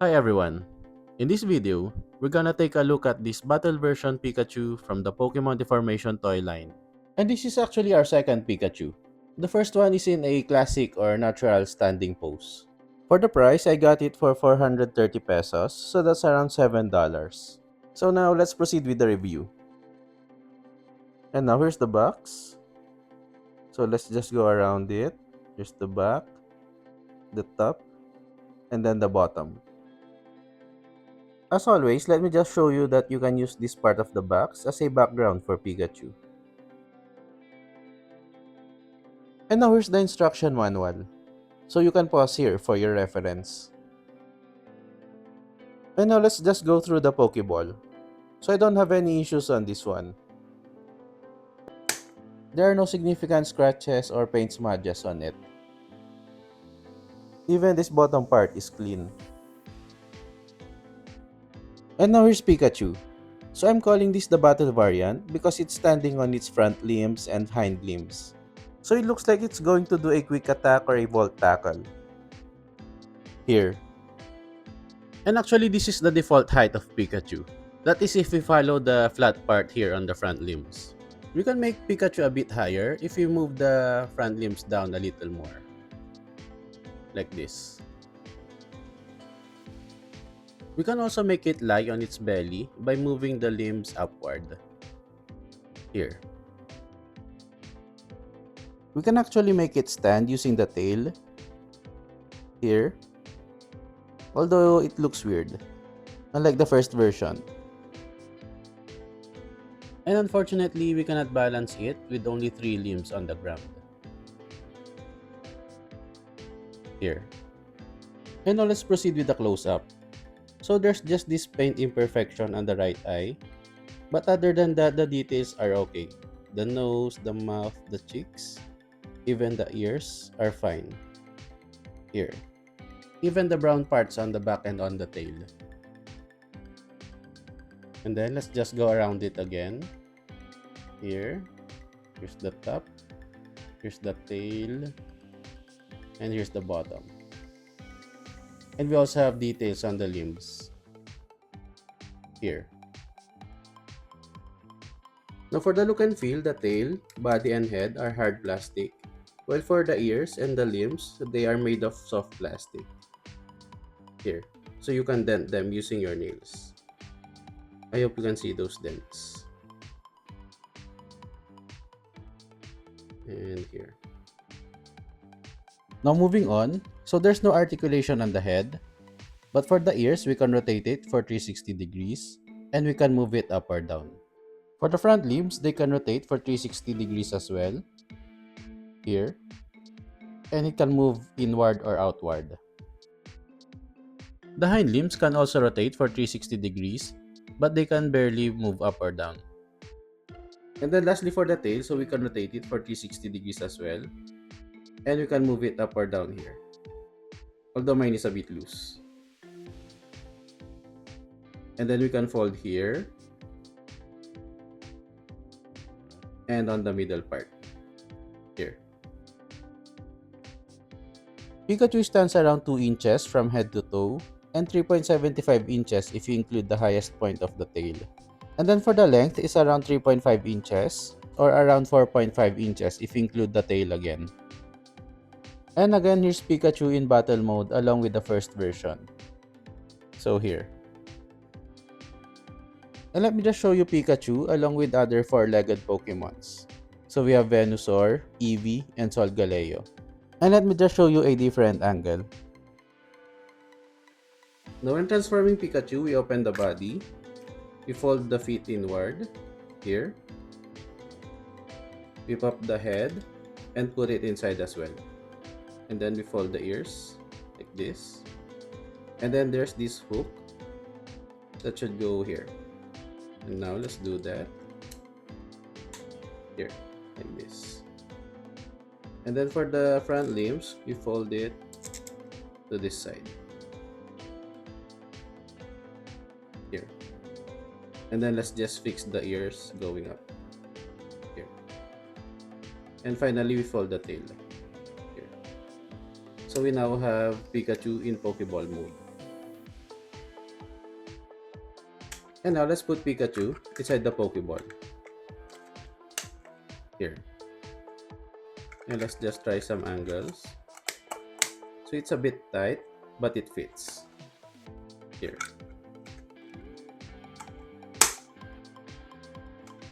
Hi everyone! In this video, we're gonna take a look at this battle version Pikachu from the Pokemon Deformation toy line. And this is actually our second Pikachu. The first one is in a classic or natural standing pose. For the price, I got it for 430 pesos, so that's around $7. So now let's proceed with the review. And now here's the box. So let's just go around it. Here's the back, the top, and then the bottom. As always, let me just show you that you can use this part of the box as a background for Pikachu. And now here's the instruction manual, so you can pause here for your reference. And now let's just go through the Pokeball. So I don't have any issues on this one. There are no significant scratches or paint smudges on it. Even this bottom part is clean. And now here's Pikachu. So I'm calling this the battle variant because it's standing on its front limbs and hind limbs. So it looks like it's going to do a quick attack or a volt tackle. Here. And actually this is the default height of Pikachu. That is if we follow the flat part here on the front limbs. We can make Pikachu a bit higher if we move the front limbs down a little more. Like this. We can also make it lie on its belly by moving the limbs upward. Here. We can actually make it stand using the tail. Here. Although it looks weird. Unlike the first version. And unfortunately, we cannot balance it with only 3 limbs on the ground. Here. And now let's proceed with the close-up. So there's just this paint imperfection on the right eye. But other than that, the details are okay. The nose, the mouth, the cheeks, even the ears are fine. Here. Even the brown parts on the back and on the tail. And then let's just go around it again. Here. Here's the top. Here's the tail. And here's the bottom. And we also have details on the limbs. Here. Now for the look and feel, the tail, body, and head are hard plastic. While for the ears and the limbs, they are made of soft plastic. Here. So you can dent them using your nails. I hope you can see those dents. And here. Now moving on, so there's no articulation on the head, but for the ears, we can rotate it for 360 degrees, and we can move it up or down. For the front limbs, they can rotate for 360 degrees as well, here, and it can move inward or outward. The hind limbs can also rotate for 360 degrees, but they can barely move up or down. And then lastly for the tail, so we can rotate it for 360 degrees as well, and we can move it up or down here. Although mine is a bit loose. And then we can fold here and on the middle part here. Pikachu stands around 2 inches from head to toe and 3.75 inches if you include the highest point of the tail. And then for the length is around 3.5 inches or around 4.5 inches if you include the tail again. And again, here's Pikachu in battle mode along with the first version. So here. And let me just show you Pikachu along with other 4-legged Pokemons. So we have Venusaur, Eevee, and Solgaleo. And let me just show you a different angle. Now when transforming Pikachu, we open the body. We fold the feet inward, here. We pop the head and put it inside as well. And then we fold the ears, like this. And then there's this hook that should go here. And now let's do that. Here, like this. And then for the front limbs, we fold it to this side. Here. And then let's just fix the ears going up. Here. And finally, we fold the tail. Here. So we now have Pikachu in Pokeball mode. And now let's put Pikachu inside the Pokeball. Here. And let's just try some angles. So it's a bit tight, but it fits. Here.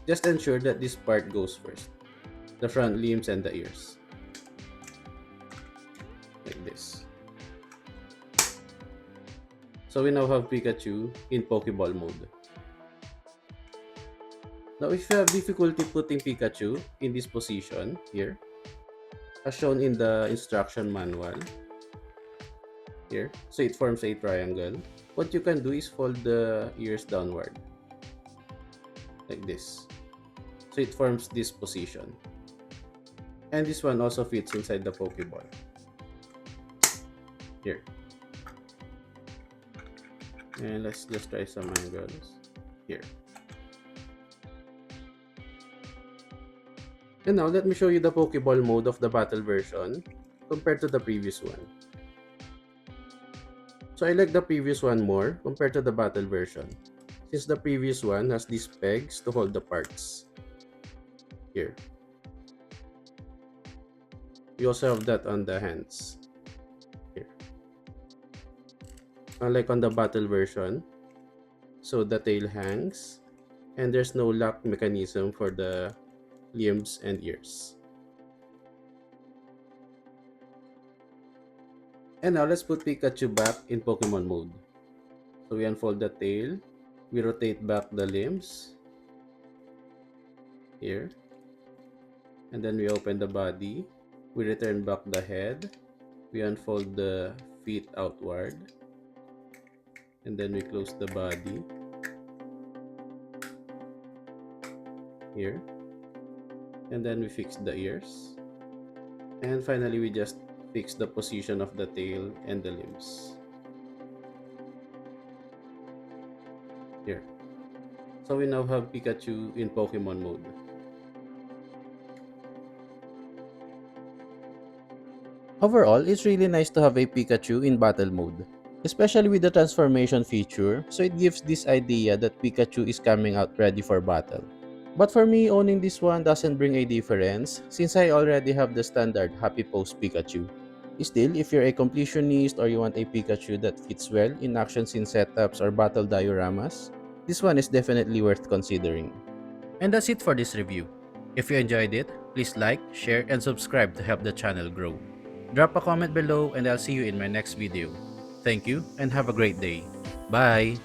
Just ensure that this part goes first. The front limbs and the ears. Like this. So we now have Pikachu in Pokeball mode. Now if you have difficulty putting Pikachu in this position, here, as shown in the instruction manual, here, so it forms a triangle, what you can do is fold the ears downward. Like this. So it forms this position. And this one also fits inside the Pokeball. Here. And let's just try some angles. Here. And now let me show you the Pokeball mode of the battle version compared to the previous one. So I like the previous one more compared to the battle version, since the previous one has these pegs to hold the parts. Here. You also have that on the hands. Here. Unlike on the battle version, so the tail hangs and there's no lock mechanism for the limbs and ears. And now let's put Pikachu back in Pokemon mode. So we unfold the tail, we rotate back the limbs here, and then we open the body, we return back the head, we unfold the feet outward, and then we close the body here, and then we fix the ears, and finally we just fix the position of the tail and the limbs here. So we now have Pikachu in Pokemon mode. Overall, it's really nice to have a Pikachu in battle mode, especially with the transformation feature, so it gives this idea that Pikachu is coming out ready for battle. But for me, owning this one doesn't bring a difference since I already have the standard Happy Pose Pikachu. Still, if you're a completionist or you want a Pikachu that fits well in action scene setups or battle dioramas, this one is definitely worth considering. And that's it for this review. If you enjoyed it, please like, share, and subscribe to help the channel grow. Drop a comment below and I'll see you in my next video. Thank you and have a great day. Bye!